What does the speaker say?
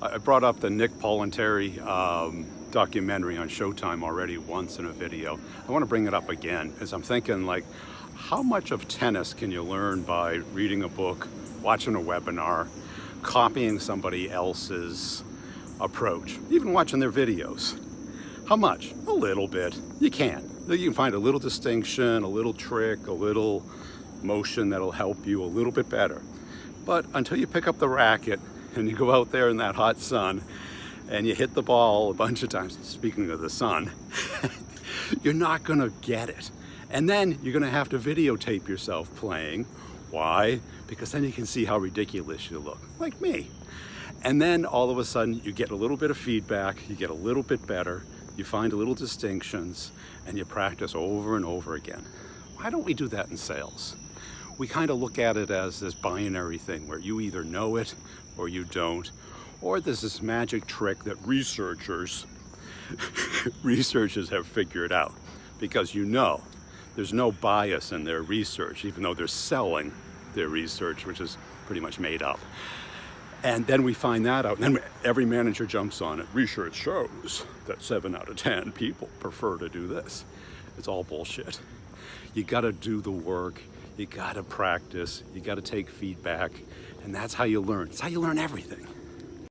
I brought up the Nick Polentari documentary on Showtime already once in a video. I want to bring it up again because I'm thinking, like, how much of tennis can you learn by reading a book, watching a webinar, copying somebody else's approach, even watching their videos? How much? A little bit. You can. You can find a little distinction, a little trick, a little motion that'll help you a little bit better. But until you pick up the racket and you go out there in that hot sun and you hit the ball a bunch of times, speaking of the sun, you're not gonna get it. And then you're gonna have to videotape yourself playing. Why? Because then you can see how ridiculous you look, like me. And then all of a sudden you get a little bit of feedback, you get a little bit better, you find little distinctions, and you practice over and over again. Why don't we do that in sales? We kind of look at it as this binary thing where you either know it or you don't, or there's this magic trick that researchers have figured out, because there's no bias in their research, even though they're selling their research, which is pretty much made up. And then we find that out, and then every manager jumps on it. Research shows that 7 out of 10 people prefer to do this. It's all bullshit. You gotta do the work, you gotta practice, you gotta take feedback, and that's how you learn. It's how you learn everything.